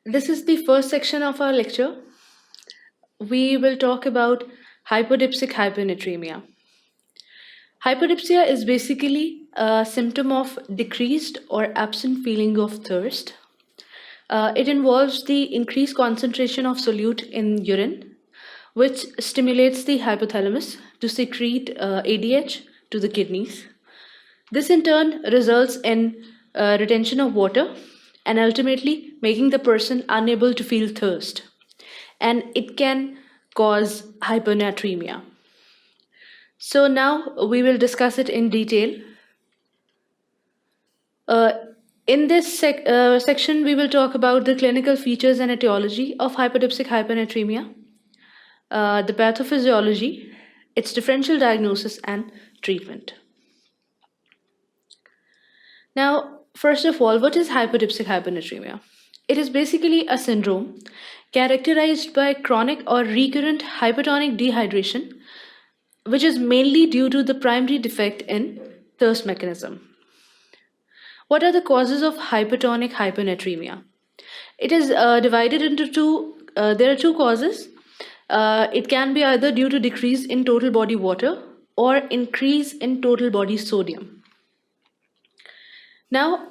This is the first section of our lecture. We will talk about hypodipsic hyponatremia. Hypodipsia is basically a symptom of decreased or absent feeling of thirst. It involves the increased concentration of solute in urine, which stimulates the hypothalamus to secrete ADH to the kidneys. This in turn results in retention of water and ultimately making the person unable to feel thirst. And it can cause hyponatremia. So now we will discuss it in detail. Uh, in this section, we will talk about the clinical features and etiology of hypodipsic hyponatremia, the pathophysiology, its differential diagnosis, and treatment. Now, first of all, what is hypodipsic hyponatremia? It is basically a syndrome characterized by chronic or recurrent hypertonic dehydration, which is mainly due to the primary defect in thirst mechanism. What are the causes of hypertonic hyponatremia? It is divided into two. There are two causes. It can be either due to decrease in total body water or increase in total body sodium. Now,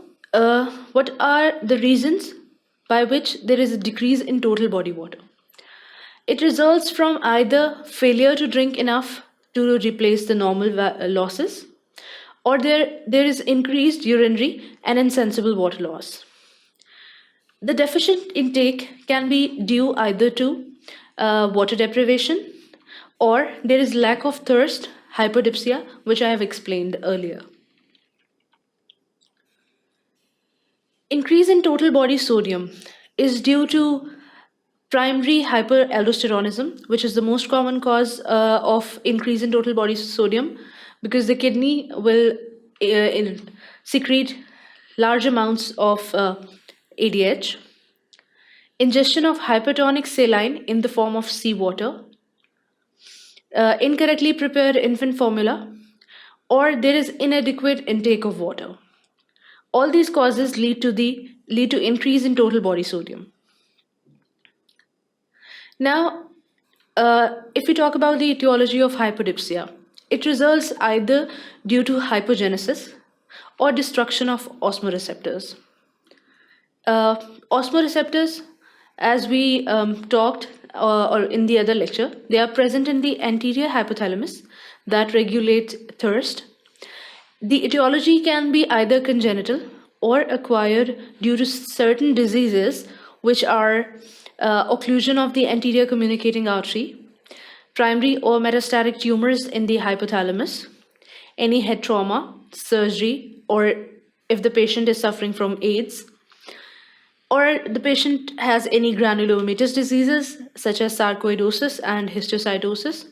what are the reasons by which there is a decrease in total body water? It results from either failure to drink enough to replace the normal losses, or there is increased urinary and insensible water loss. The deficient intake can be due either to water deprivation or there is lack of thirst, hypodipsia, which I have explained earlier. Increase in total body sodium is due to primary hyperaldosteronism, which is the most common cause of increase in total body sodium, because the kidney will secrete large amounts of ADH. Ingestion of hypertonic saline in the form of seawater, incorrectly prepared infant formula, or there is inadequate intake of water. All these causes lead to increase in total body sodium. Now, if we talk about the etiology of hypodipsia, it results either due to hypogenesis or destruction of osmoreceptors. Osmoreceptors, as we talked or in the other lecture, they are present in the anterior hypothalamus that regulates thirst. The etiology can be either congenital or acquired due to certain diseases, which are occlusion of the anterior communicating artery, primary or metastatic tumors in the hypothalamus, any head trauma, surgery, or if the patient is suffering from AIDS, or the patient has any granulomatous diseases such as sarcoidosis and histiocytosis,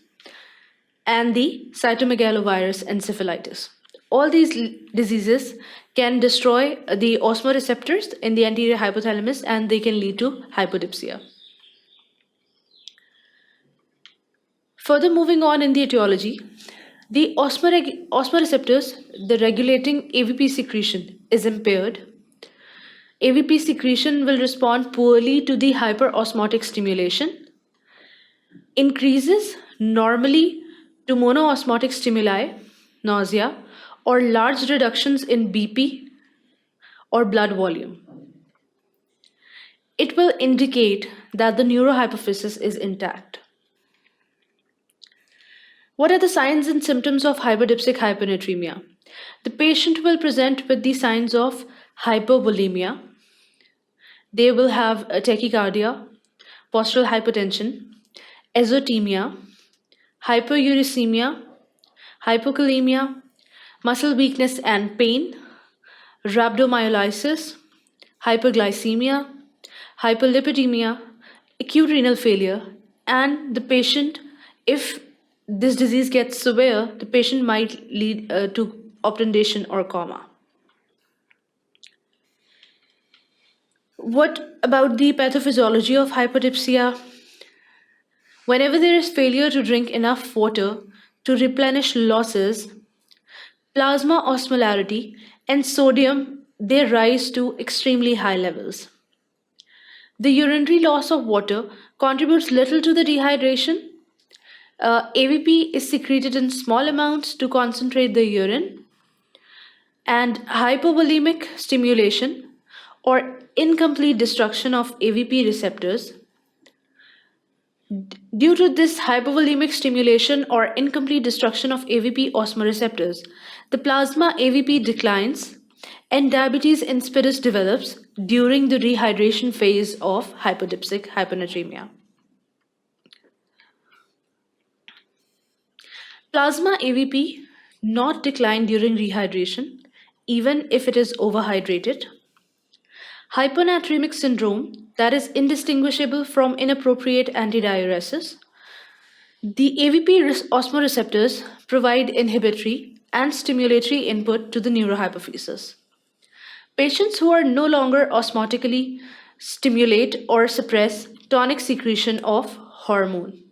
and the cytomegalovirus encephalitis. All these diseases can destroy the osmoreceptors in the anterior hypothalamus and they can lead to hypodipsia. Further moving on in the etiology, the osmoreceptors, the regulating AVP secretion, is impaired. AVP secretion will respond poorly to the hyperosmotic stimulation, increases normally to monoosmotic stimuli, nausea, or large reductions in BP or blood volume. It will indicate that the neurohypophysis is intact. What are the signs and symptoms of hypodipsic hyponatremia? The patient will present with the signs of hypovolemia. They will have a tachycardia, postural hypotension, azotemia, hyperuricemia, hypokalemia, muscle weakness and pain, rhabdomyolysis, hyperglycemia, hyperlipidemia, acute renal failure, and the patient, if this disease gets severe, the patient might lead to obtundation or coma. What about the pathophysiology of hypodipsia? Whenever there is failure to drink enough water to replenish losses, plasma osmolarity and sodium they rise to extremely high levels. The urinary loss of water contributes little to the dehydration. AVP is secreted in small amounts to concentrate the urine, and hypovolemic stimulation or incomplete destruction of AVP receptors. Due to this hypovolemic stimulation or incomplete destruction of AVP osmoreceptors, the plasma AVP declines and diabetes insipidus develops during the rehydration phase of hypodipsic hyponatremia. Plasma AVP not decline during rehydration even if it is overhydrated. Hyponatremic syndrome that is indistinguishable from inappropriate antidiuresis. The AVP osmoreceptors provide inhibitory and stimulatory input to the neurohypophysis. Patients who are no longer osmotically stimulate or suppress tonic secretion of hormone.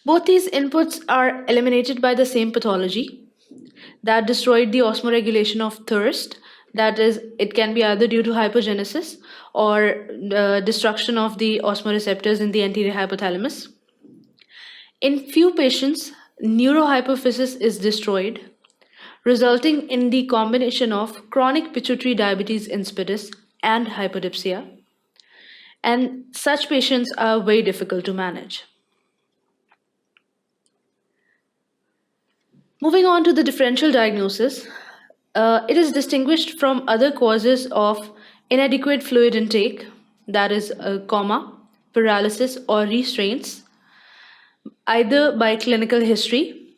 Both these inputs are eliminated by the same pathology that destroyed the osmoregulation of thirst. That is, it can be either due to hypogenesis or destruction of the osmoreceptors in the anterior hypothalamus. In few patients, neurohypophysis is destroyed, resulting in the combination of chronic pituitary diabetes insipidus and hypodipsia. And such patients are very difficult to manage. Moving on to the differential diagnosis, it is distinguished from other causes of inadequate fluid intake, that is, coma, paralysis, or restraints, either by clinical history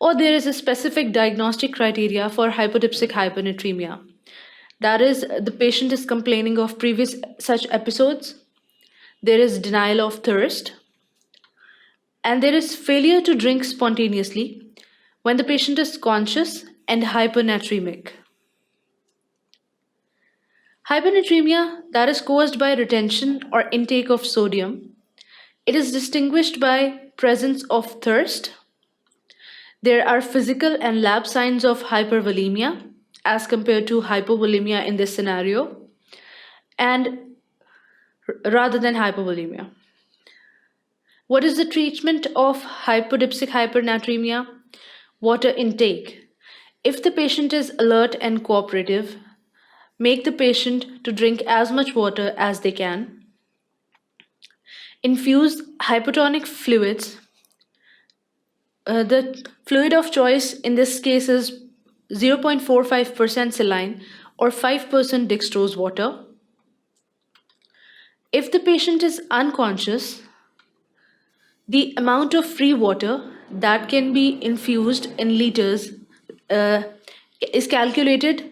or there is a specific diagnostic criteria for hypodipsic hyponatremia. That is, the patient is complaining of previous such episodes, there is denial of thirst, and there is failure to drink spontaneously when the patient is conscious and hyponatremic. Hyponatremia that is caused by retention or intake of sodium. It is distinguished by presence of thirst. There are physical and lab signs of hypervolemia as compared to hypovolemia in this scenario, and rather than hypovolemia. What is the treatment of hypodipsic hypernatremia? Water intake. If the patient is alert and cooperative, make the patient to drink as much water as they can. Infuse hypotonic fluids. The fluid of choice in this case is 0.45% saline or 5% dextrose water. If the patient is unconscious, the amount of free water that can be infused in liters is calculated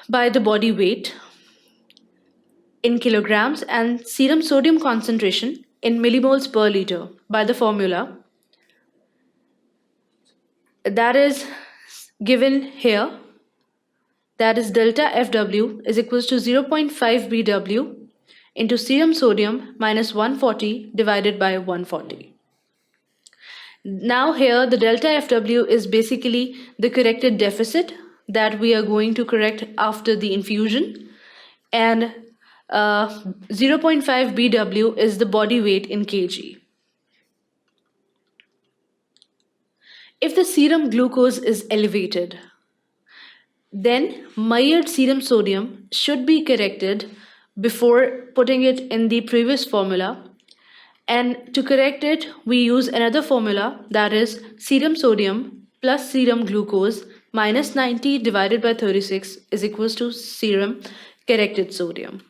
by the body weight in kilograms and serum sodium concentration in millimoles per liter by the formula that is given here. That is delta FW is equals to 0.5 BW into serum sodium minus 140 divided by 140. Now here the delta FW is basically the corrected deficit that we are going to correct after the infusion, and 0.5 BW is the body weight in kg. If the serum glucose is elevated, then measured serum sodium should be corrected before putting it in the previous formula. And to correct it, we use another formula, that is serum sodium plus serum glucose minus 90 divided by 36 is equals to serum corrected sodium.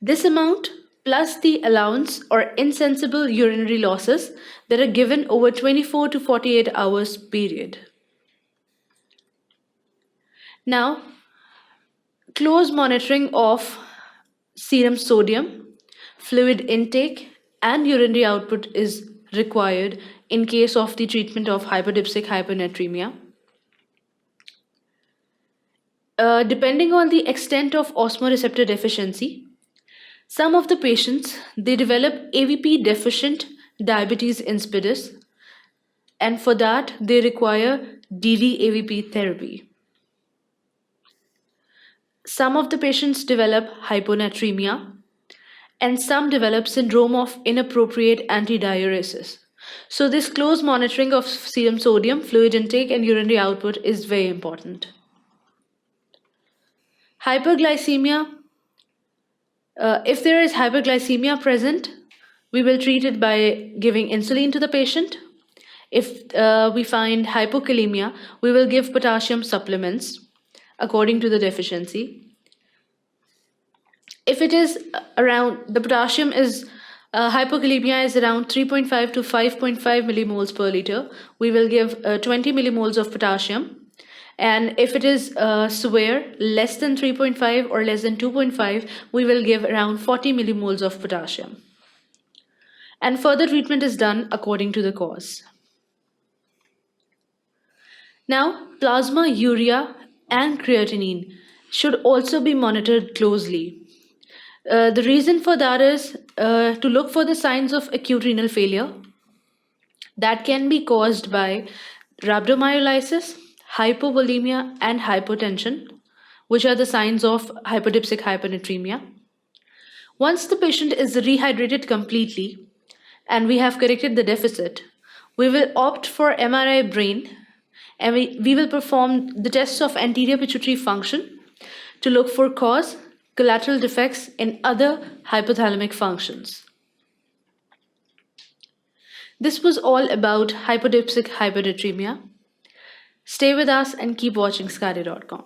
This amount plus the allowance or insensible urinary losses that are given over 24 to 48 hours period. Now, close monitoring of serum sodium, fluid intake, and urinary output is required in case of the treatment of hypodipsic hyponatremia. Depending on the extent of osmoreceptor deficiency, some of the patients, they develop AVP deficient diabetes insipidus, and for that they require DD-AVP therapy. Some of the patients develop hyponatremia, and some develop syndrome of inappropriate antidiuresis. So, this close monitoring of serum sodium, fluid intake, and urinary output is very important. Hyperglycemia, if there is hyperglycemia present, we will treat it by giving insulin to the patient. If we find hypokalemia, we will give potassium supplements according to the deficiency. If it is around, the potassium is, hypokalemia is around 3.5 to 5.5 millimoles per liter, we will give 20 millimoles of potassium. And if it is severe, less than 3.5 or less than 2.5, we will give around 40 millimoles of potassium. And further treatment is done according to the cause. Now, plasma, urea, and creatinine should also be monitored closely. The reason for that is to look for the signs of acute renal failure that can be caused by rhabdomyolysis, hypovolemia, and hypotension, which are the signs of hypodipsic hyponatremia. Once the patient is rehydrated completely and we have corrected the deficit, we will opt for MRI brain, and we will perform the tests of anterior pituitary function to look for cause, collateral defects in other hypothalamic functions. This was all about hypodipsic hyponatremia. Stay with us and keep watching SCADI.com.